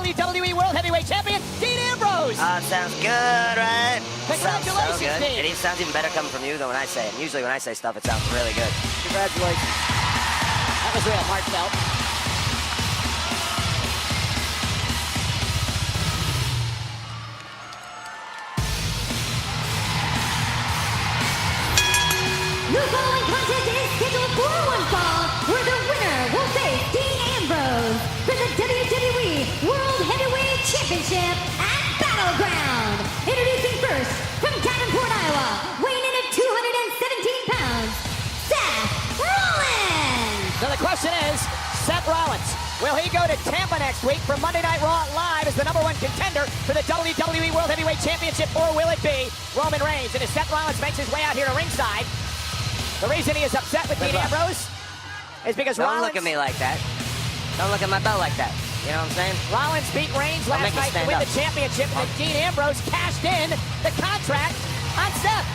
WWE World Heavyweight Champion, Dean Ambrose. Sounds good, right? Congratulations, so good. Dean. It sounds even better coming from you than when I say it. And usually when I say stuff, it sounds really good. Congratulations. That was real heartfelt. The following contest is scheduled for one fall, where the winner will face Dean Ambrose for the WWE World Heavyweight Championship at Battleground. Introducing first, from Davenport, Iowa, weighing in at 217 pounds, Seth Rollins. So the question is, Seth Rollins, will he go to Tampa next week for Monday Night Raw Live as the #1 contender for the WWE World Heavyweight Championship, or will it be Roman Reigns? And as Seth Rollins makes his way out here to ringside, the reason he is upset with Dean Ambrose is because Don't look at me like that. Don't look at my belt like that. You know what I'm saying? Rollins beat Reigns last night to win the championship, and then Dean Ambrose cashed in the contract on Seth.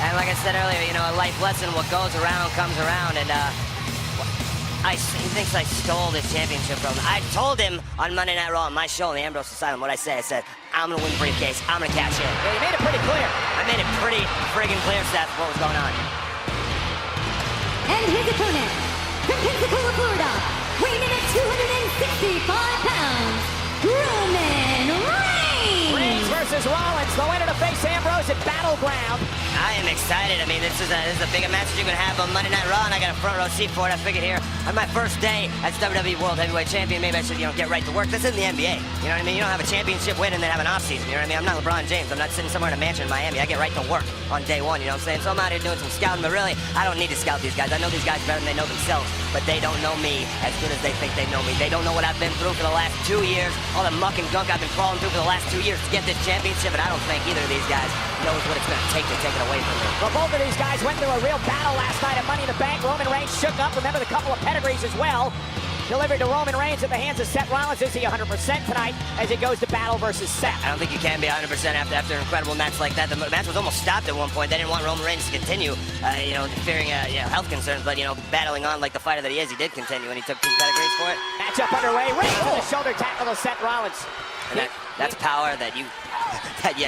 And like I said earlier, you know, a life lesson, what goes around comes around, and he thinks I stole this championship from him. I told him on Monday Night Raw on my show on the Ambrose Asylum what I said. I said, I'm gonna win the briefcase, I'm gonna cash in. Yeah, you made it pretty clear. I made it pretty friggin' clear, Seth, what was going on. And his opponent, from Pensacola, Florida, weighing in at 265 pounds, Roman Reigns. Reigns versus Rollins, the winner to face Ambrose at Battleground. I am excited. I mean, this is a bigger match that you're going to have on Monday Night Raw, and I got a front row seat for it. I figured here, on my first day as WWE World Heavyweight Champion, maybe I should, get right to work. This isn't the NBA. You know what I mean? You don't have a championship win and then have an off-season. You know what I mean? I'm not LeBron James. I'm not sitting somewhere in a mansion in Miami. I get right to work on day one, you know what I'm saying? So I'm out here doing some scouting, but really, I don't need to scout these guys. I know these guys better than they know themselves, but they don't know me as good as they think they know me. They don't know what I've been through for the last 2 years, all the muck and gunk I've been crawling through for the last 2 years to get this championship, and I don't think either of these guys knows what it's going to take it away from me. Well, both of these guys went through a real battle last night at Money in the Bank. Roman Reigns shook up. Remember the couple of pedigrees as well. Delivered to Roman Reigns at the hands of Seth Rollins. Is he 100% tonight as it goes to battle versus Seth? I don't think you can be 100% after an incredible match like that. The match was almost stopped at one point. They didn't want Roman Reigns to continue, fearing health concerns, but, battling on like the fighter that he is, he did continue, and he took 2 pedigrees for it. Matchup underway. Reigns with a shoulder tackle to Seth Rollins. And that's power that you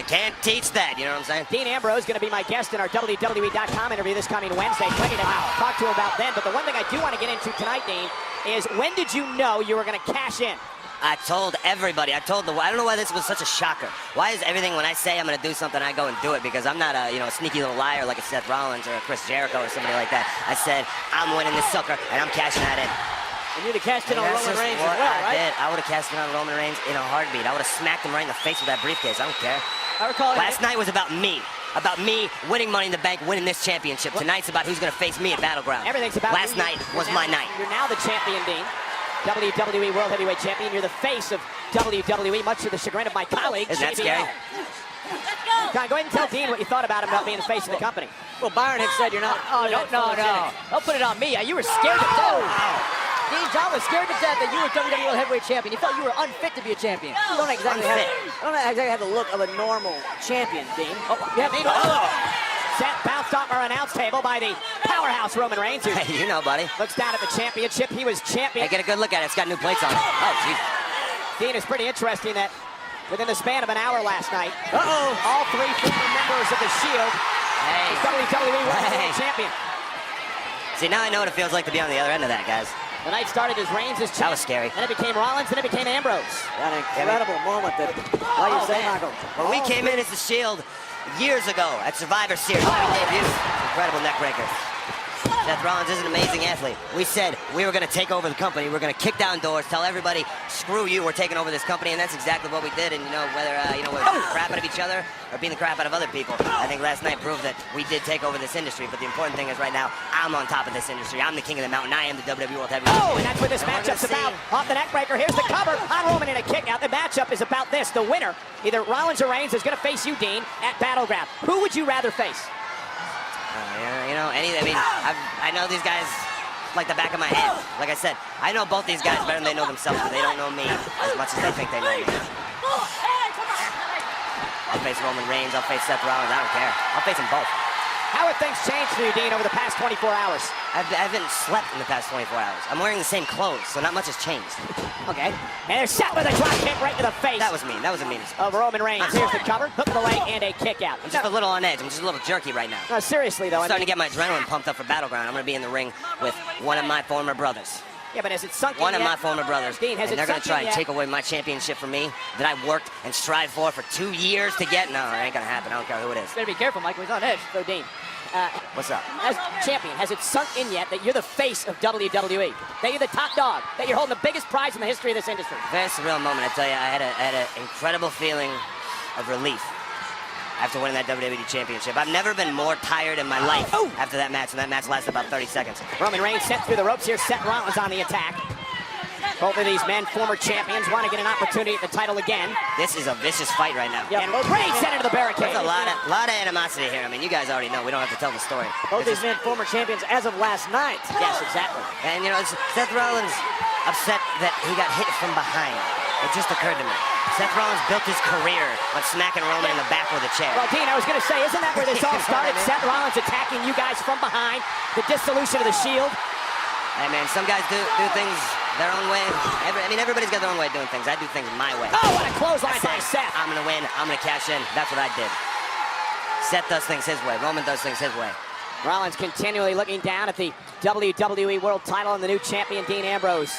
can't teach that, you know what I'm saying? Dean Ambrose going to be my guest in our WWE.com interview this coming Wednesday. Plenty to talk to him about then. But the one thing I do want to get into tonight, Dean, is when did you know you were going to cash in? I told everybody. I don't know why this was such a shocker. Why is everything when I say I'm going to do something, I go and do it? Because I'm not a sneaky little liar like a Seth Rollins or a Chris Jericho or somebody like that. I said, I'm winning this sucker, and I'm cashing that in. And you'd have cashed in on Roman Reigns as well, right? I would have cashed in on Roman Reigns in a heartbeat. I would have smacked him right in the face with that briefcase. I don't care. I recall last night was about me. About me winning Money in the Bank, winning this championship. Tonight's about who's going to face me at Battleground. Everything's about last night was my night. You're now the champion, Dean. WWE World Heavyweight Champion. You're the face of WWE, much to the chagrin of my colleague, Isn't that JBL. scary? Go ahead and tell Dean what you thought about him not being the face of the company. Well, Byron had said you're not. Oh, no. Don't put it on me. You were scared to death. Dean John was scared to death that you were WWE World Heavyweight Champion. You felt you were unfit to be a champion. You don't exactly have the look of a normal champion, Dean. Seth bounced off our announce table by the powerhouse Roman Reigns. Who hey, buddy. Looks down at the championship. He was champion. Hey, get a good look at it. It's got new plates on it. Oh, jeez. Dean, is pretty interesting that within the span of an hour last night, all 3 former members of the Shield, WWE World Heavyweight Champion. See, now I know what it feels like to be on the other end of that, guys. The night started as Reigns as champion. That was scary. Then it became Rollins, then it became Ambrose. That incredible moment that, like you say, Michael. When we came in as the Shield years ago at Survivor Series, incredible neck breaker. Seth Rollins is an amazing athlete. We said we were going to take over the company. We're going to kick down doors, tell everybody, screw you, we're taking over this company, and that's exactly what we did. And whether we're the crap out of each other or being the crap out of other people, I think last night proved that we did take over this industry. But the important thing is right now, I'm on top of this industry. I'm the king of the mountain. I am the WWE World Heavyweight Champion. And that's what this matchup's about. Off the neck breaker. Here's the cover on Roman in a kick. Now the matchup is about this. The winner, either Rollins or Reigns, is going to face you, Dean, at Battleground. Who would you rather face? I know these guys like the back of my head. Like I said, I know both these guys better than they know themselves, but they don't know me as much as they think they know me. I'll face Roman Reigns, I'll face Seth Rollins, I don't care. I'll face them both. How have things changed for you, Dean, over the past 24 hours? I haven't slept in the past 24 hours. I'm wearing the same clothes, so not much has changed. Okay. And they're set with a drop kick right to the face. That was mean. That was the meanest. Of Roman Reigns. Here's the cover, hook of the leg, and a kick out. I'm just a little on edge. I'm just a little jerky right now. No, seriously, though. I'm starting to get my adrenaline pumped up for Battleground. I'm going to be in the ring with one of my former brothers. Yeah, but has it sunk in One of yet? my former brothers. Dean, has and it they're going sunk to try in and yet? take away my championship from me that I worked and strived for 2 years to get. No, it ain't going to happen. I don't care who it is. Better be careful, Mike. He's on edge. So, Dean, What's up? as champion, has it sunk in yet that you're the face of WWE? That you're the top dog? That you're holding the biggest prize in the history of this industry? Very surreal moment. I tell you, I had an incredible feeling of relief after winning that WWE Championship. I've never been more tired in my life after that match, and that match lasted about 30 seconds. Roman Reigns sent through the ropes here. Seth Rollins on the attack. Both of these men, former champions, want to get an opportunity at the title again. This is a vicious fight right now. And Reigns sent into the barricade. There's a lot of animosity here. I mean, you guys already know. We don't have to tell the story. Both these men former champions as of last night. Yes, exactly. And, you know, Seth Rollins upset that he got hit from behind. It just occurred to me. Seth Rollins built his career on smacking Roman in the back with a chair. Well, Dean, I was going to say, isn't that where this all started? Seth Rollins attacking you guys from behind, the dissolution of the Shield. Hey, man, some guys do things their own way. I mean, everybody's got their own way of doing things. I do things my way. Oh, what a clothesline I by said, Seth. I'm going to win. I'm going to cash in. That's what I did. Seth does things his way. Roman does things his way. Rollins continually looking down at the WWE World title and the new champion, Dean Ambrose.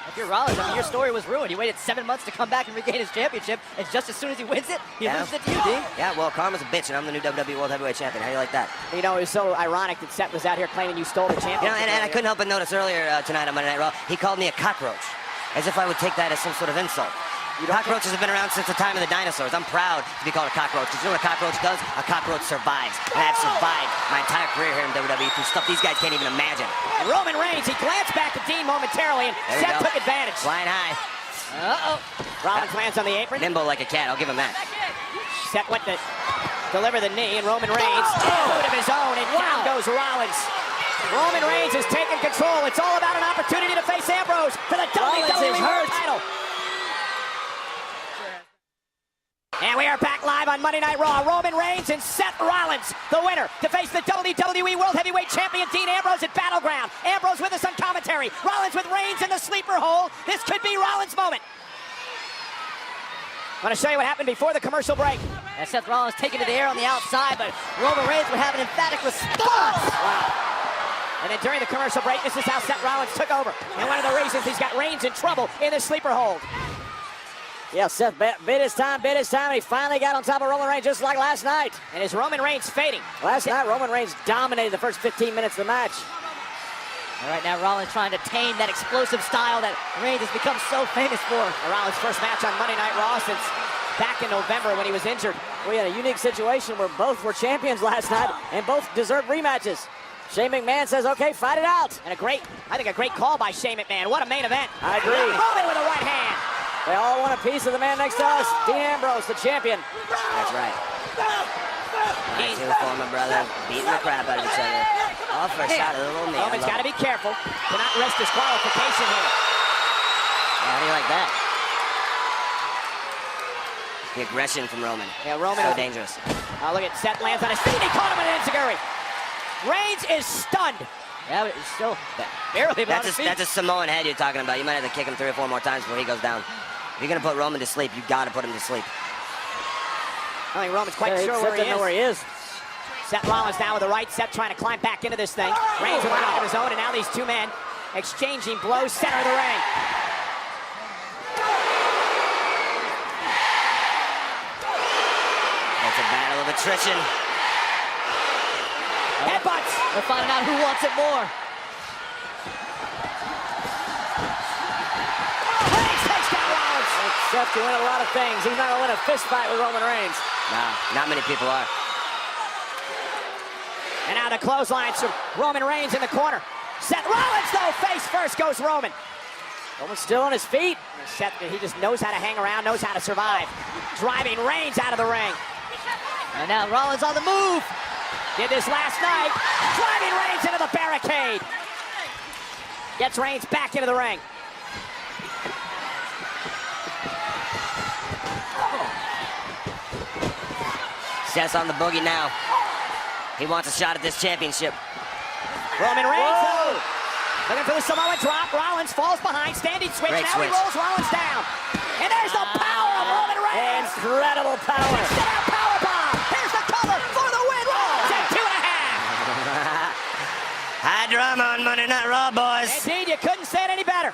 If you're Rollins, I mean, your story was ruined. He waited 7 months to come back and regain his championship, and just as soon as he wins it, he loses it to you, Dean. Yeah, well, karma's a bitch, and I'm the new WWE World Heavyweight Champion. How do you like that? You know, it was so ironic that Seth was out here claiming you stole the championship. You know, and I couldn't help but notice earlier tonight on Monday Night Raw, he called me a cockroach, as if I would take that as some sort of insult. Cockroaches have been around since the time of the dinosaurs. I'm proud to be called a cockroach, because you know what a cockroach does? A cockroach survives. And I've survived my entire career here in WWE through stuff these guys can't even imagine. And Roman Reigns, he glanced back at Dean momentarily, and There you Seth go. took advantage. Flying high. Uh-oh. Rollins lands on the apron. Nimble like a cat, I'll give him that. Seth went to deliver the knee, and Roman Reigns, foot of his own, and down goes Rollins. Roman Reigns is taking control. It's all about an opportunity to face Ambrose for the WWE World title. And we are back live on Monday Night Raw. Roman Reigns and Seth Rollins, the winner, to face the WWE World Heavyweight Champion Dean Ambrose at Battleground. Ambrose with us on commentary. Rollins with Reigns in the sleeper hole. This could be Rollins' moment. I'm going to show you what happened before the commercial break. And Seth Rollins taking to the air on the outside, but Roman Reigns would have an emphatic response. Wow. And then during the commercial break, this is how Seth Rollins took over. And one of the reasons he's got Reigns in trouble in the sleeper hold. Yeah, Seth bit his time, and he finally got on top of Roman Reigns just like last night. And is Roman Reigns fading? Last night, Roman Reigns dominated the first 15 minutes of the match. All right, now Rollins trying to tame that explosive style that Reigns has become so famous for. Rollins' first match on Monday Night Raw since back in November when he was injured. We had a unique situation where both were champions last night and both deserved rematches. Shane McMahon says, okay, fight it out. And I think a great call by Shane McMahon. What a main event. I agree. Roman with a right hand. They all want a piece of the man next to us, Dean Ambrose, the champion. That's right. My two former brothers beating the crap out of each other. All for a shot of the little knee. Roman's got to be careful to not risk disqualification here. How do you like that? The aggression from Roman. Yeah, Roman. So dangerous. Oh, look at Seth lands on his feet. He caught him with an enziguri. Reigns is stunned. Yeah, but he's still barely on his feet. That's a Samoan head you're talking about. You might have to kick him 3 or 4 more times before he goes down. If you're going to put Roman to sleep, you got to put him to sleep. I think Roman's quite sure where he is. Seth Rollins down with the right. Seth trying to climb back into this thing. Reigns with one of his own, and now these two men exchanging blows center of the ring. It's a battle of attrition. Headbutts. We're finding out who wants it more. Reigns takes down Rollins. Seth can win a lot of things. He's not going to win a fist fight with Roman Reigns. Nah, not many people are. And now the clotheslines from Roman Reigns in the corner. Seth Rollins, though, face first goes Roman. Roman's still on his feet. Seth, he just knows how to hang around, knows how to survive. Driving Reigns out of the ring. And now Rollins on the move. Did this last night. Driving Reigns into the barricade. Gets Reigns back into the ring. Seth's on the boogie now. He wants a shot at this championship. Roman Reigns, though. Looking for the Samoan drop. Rollins falls behind. Standing switch. Great Now switch. he rolls Rollins down. And there's the power of Roman Reigns. Incredible power. Down powerbomb. Here's the cover for the win. Rollins at 2.5. High drama on Monday Night Raw, boys. Indeed, you couldn't say it any better.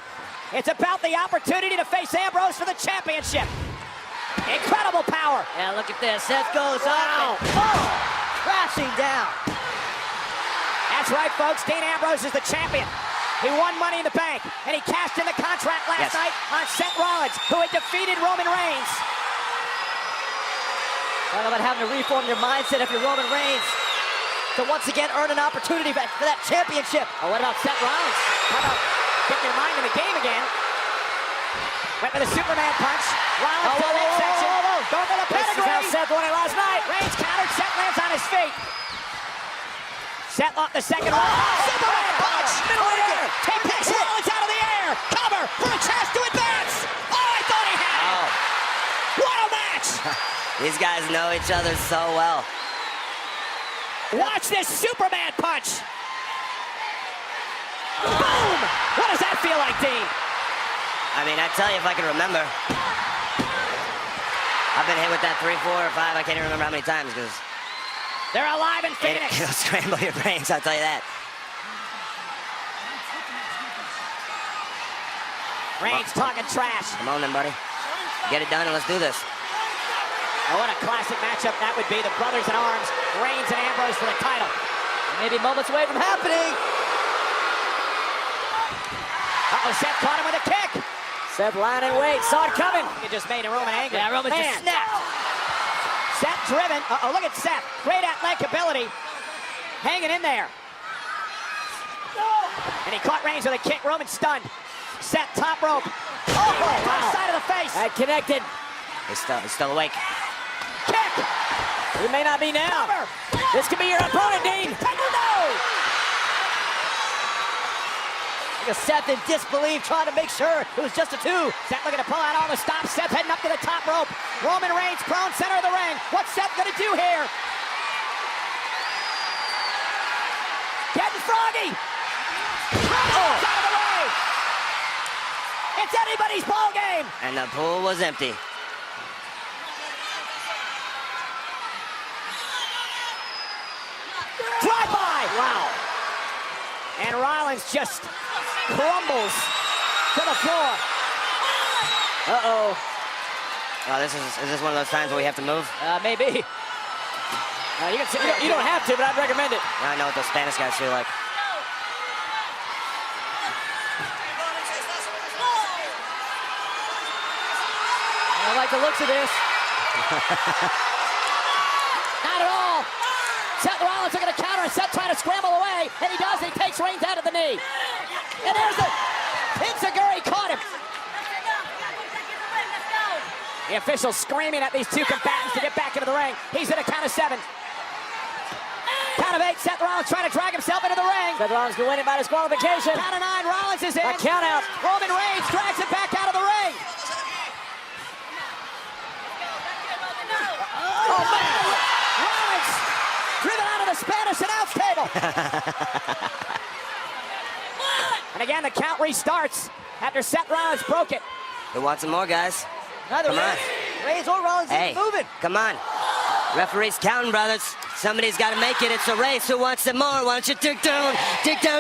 It's about the opportunity to face Ambrose for the championship. Incredible power. Yeah, look at this. Seth goes Wow. up. Oh, crashing down. That's right, folks. Dean Ambrose is the champion. He won Money in the Bank, and he cashed in the contract last night on Seth Rollins, who had defeated Roman Reigns. Talk about having to reform your mindset if you're Roman Reigns to once again earn an opportunity for that championship. Oh, what about Seth Rollins? How about getting your mind in the game again? Went for the Superman punch. Rollins to the midsection. Going for the This is how pedigree. Seth won it last night. Reigns countered. Seth lands on his feet. Seth off the second one. Superman punch. Middle of the air. He picks Rollins out of the air. Cover for a chance to advance. Oh, I thought he had it. What a match. These guys know each other so well. Watch this Superman punch. Boom. What does that feel like, Dean? I mean, I tell you if I can remember. I've been hit with that 3, 4, or 5. I can't even remember how many times because They're alive in Phoenix. it'll scramble your brains, I'll tell you that. Reigns talking trash. Come on then, buddy. Get it done and let's do this. Oh, what a classic matchup that would be. The brothers in arms, Reigns and Ambrose for the title. Maybe moments away from happening. Uh-oh, Seth caught him with a kick. Seth lying in wait, saw it coming. He just made a Roman angry. Yeah, Roman just Man. snapped. Seth driven. Uh-oh, look at Seth. Great athletic ability. Hanging in there. And he caught Reigns with a kick. Roman stunned. Seth top rope. Oh, wow. Side of the face. That connected. He's still awake. Kick. It may not be now. Cover. This could be your opponent, Dean. Contender, no. Look at Seth in disbelief, trying to make sure it was just a 2. Seth looking to pull out all the stops. Seth heading up to the top rope. Roman Reigns prone center of the ring. What's Seth gonna do here? Getting froggy. Out of the way. It's anybody's ball game. And the pool was empty. Drive by. Wow. And Rollins just crumbles to the floor. Uh-oh. Oh, is this one of those times where we have to move? Maybe. You can sit, you don't have to, but I'd recommend it. I know what those Spanish guys feel like. I like the looks of this. Not at all. Seth Rollins looking to counter, and Seth trying to scramble away, and he does. He takes Reigns out of the knee. And there's the Enziguri caught him. The officials screaming at these two combatants to get back into the ring. He's at a count of 7. Count of 8. Seth Rollins trying to drag himself into the ring. Seth Rollins can win it by disqualification. Count of 9. Rollins is in. A count out. Roman Reigns drags it back out of the ring. Oh, man. Rollins driven out of the Spanish announce table. And again, the count restarts after Seth Rollins broke it. Who wants some more, guys? Neither Come on. Reigns or Rollins Hey, is moving. come on. Referee's counting, brothers. Somebody's got to make it. It's a race. Who wants some more? Why don't you dig down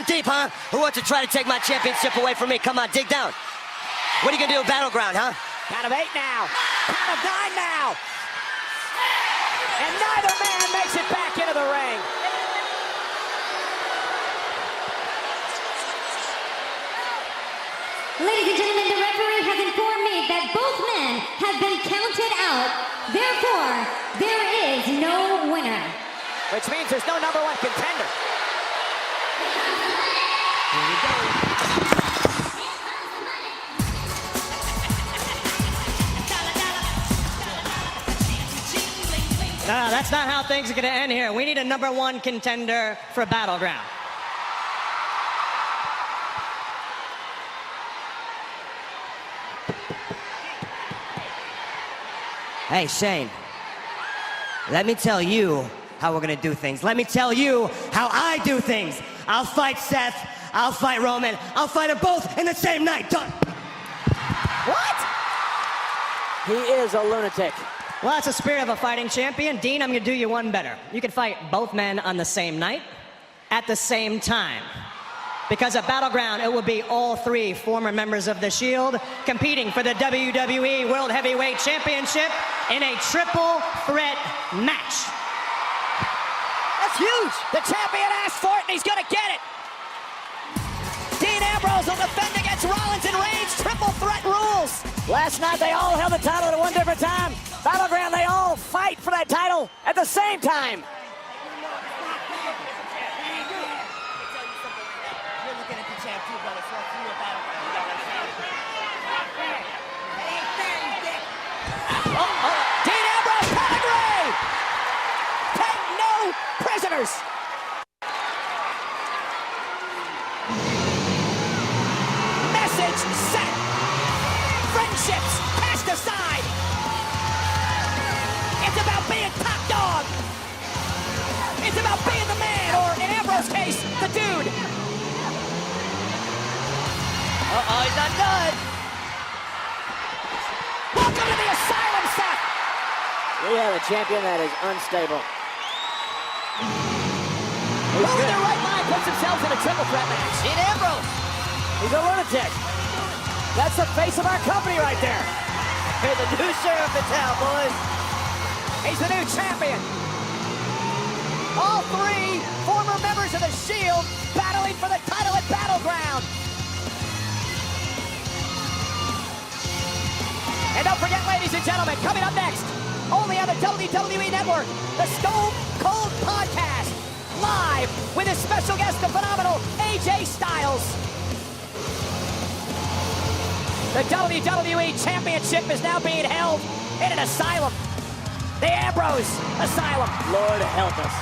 deep, huh? Who wants to try to take my championship away from me? Come on, dig down. What are you going to do with Battleground, huh? Count of 8 now. Count of 9 now. And neither man makes it back into the ring. Ladies and gentlemen, the referee has informed me that both men have been counted out. Therefore, there is no winner. Which means there's no number 1 contender. No, that's not how things are going to end here. We need a number 1 contender for Battleground. Hey, Shane. Let me tell you how we're gonna do things. Let me tell you how I do things. I'll fight Seth, I'll fight Roman, I'll fight them both in the same night. Done. What? He is a lunatic. Well, that's the spirit of a fighting champion. Dean, I'm gonna do you one better. You can fight both men on the same night, at the same time. Because at Battleground, it will be all three former members of The Shield competing for the WWE World Heavyweight Championship in a triple threat match. That's huge. The champion asked for it, and he's gonna get it. Dean Ambrose will defend against Rollins and Reigns. Triple threat rules. Last night, they all held the title at one different time. Battleground, they all fight for that title at the same time. Dean Ambrose pedigree. Take no prisoners. Message sent. Friendships cast aside. It's about being top dog. It's about being the man, or in Ambrose's case, the dude. Uh-oh, he's not done. Welcome to the asylum, Seth. We have a champion that is unstable. Who in their right mind puts themselves in a triple threat match? Dean Ambrose. He's a lunatic. That's the face of our company right there. Hey, the new sheriff in town, boys. He's the new champion. All three former members of the Shield battling for the title at Battleground. And don't forget, ladies and gentlemen, coming up next, only on the WWE Network, the Stone Cold Podcast, live with a special guest, the phenomenal AJ Styles. The WWE Championship is now being held in an asylum. The Ambrose Asylum. Lord help us.